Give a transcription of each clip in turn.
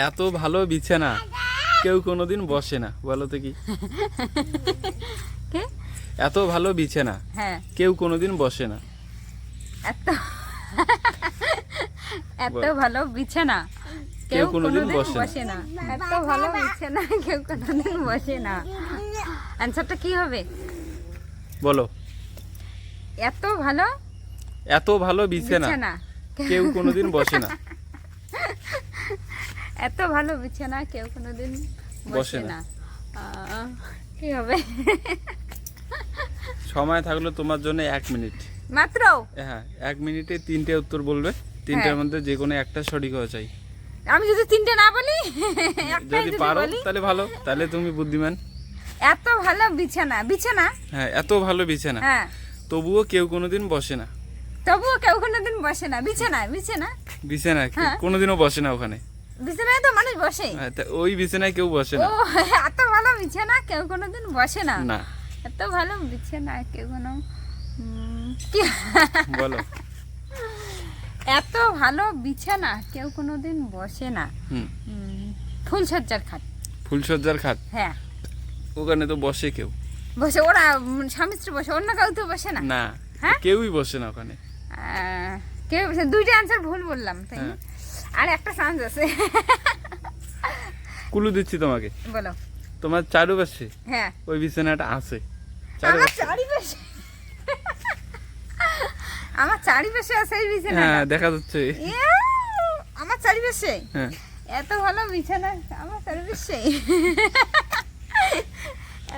এত ভালো বিছানা কেউ কোনোদিন বসে না, বলো তো কি? কে? এত ভালো বিছানা হ্যাঁ, কেউ কোনোদিন বসে না। এত এত ভালো বিছানা কেউ কোনোদিন বসে বসে না। এত ভালো বিছানা কেউ কোনোদিন বসে না। অ্যানসারটা কি হবে? বলো। এত ভালো এত ভালো বিছানা বিছানা কেউ কোনোদিন বসে না। এত ভালো বিছানা কেউ কোনোদিন বসে বসে না। না। কি হবে? সময় থাকলো তোমার জন্য 1 মিনিট। মাত্র? হ্যাঁ, 1 মিনিটে 3টে উত্তর বলবে। 3টার মধ্যে যে কোনো একটা সঠিক হওয়া চাই। আমি যদি 3টে না বলি, একটাই যদি যদি পারো বলি। তাহলে ভালো, তাহলে তুমি বুদ্ধিমান। এত ভালো বিছানা, বিছানা, হ্যাঁ, এত ভালো বিছানা হ্যাঁ, তবুও কেউ কোনোদিন বসে না। তবুও কেউ কোনোদিন বসে না। বিছানা, বিছানা, বিছানা হ্যাঁ। কোনোদিনও বসে না ওখানে। বিছানায় তো মানুষ বসে। হ্যাঁ, তা ওই বিছানায় কেউ বসে ও, না। এত ভালো বিছানা কেউ কোনোদিন বসে না। না, এত ভালো বিছানা কেউ কোনো কি? বলো। এত ভালো বিছানা কেউ কোনোদিন বসে না। হুম, ফুলসজ্জার খাট। ফুলসজ্জার খাট, হ্যাঁ, ওখানে তো বসে কেউ। বসে ওরা স্বামী স্ত্রী বসে, অন্য কেউ তো বসে না। না, হ্যাঁ? কেউই বসে না ওখানে। কেউ বসে। 2টা অ্যান্সার ভুল বললাম, তাই না? হ্যাঁ। আর একটা চান্স আছে। কুলু দিচ্ছি তোমাকে। বলো। তোমার চারুপাশে হ্যাঁ, ওই বিছানাটা আছে। আমার চারুপাশে। চারিপাশে, আমার চারিপাশে আছে এই বিছানা। হ্যাঁ, দেখা যাচ্ছে। আমার চারিপাশে হ্যাঁ, এত ভালো বিছানা আমার চারিপাশে।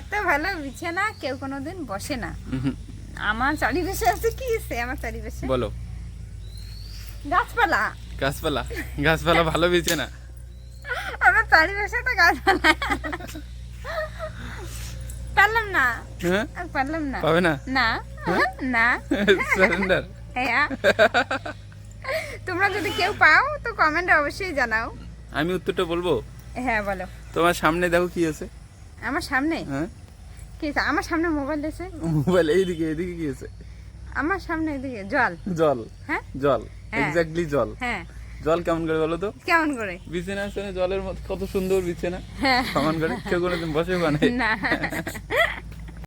এত ভালো বিছানা কেউ কোনোদিন বসে না। হুম, আমার চারিপাশে আছে, কি আছে আমার চারিপাশে? বলো। গাছপালা। গাছপালা, গাছপালা ভালো বিছানা। আমার চারিপাশে তো গাছপালা। পারলাম না, হ্যাঁ, আর পারলাম না। পাবে না। না, না। সারেন্ডার। হ্যাঁ। তোমরা যদি কেউ পাও তো কমেন্টে অবশ্যই জানাও। আমি উত্তরটা বলবো। হ্যাঁ, বলো। তোমার সামনে দেখো কি আছে। আমার সামনে হ্যাঁ, কি আছে? আমার সামনে মোবাইল আছে। মোবাইল এইদিকে, এদিকে কি আছে? আমার সামনে এদিকে জল। জল। হ্যাঁ, জল, হ্যাঁ। এক্স্যাক্টলি জল। হ্যাঁ। জল কেমন করে বলো তো? কেমন করে? বিছানা আছে না, জলের মতো কত সুন্দর বিছানা। হ্যাঁ। সমান করে কেউ কোনোদিন বসে ওখানে? না।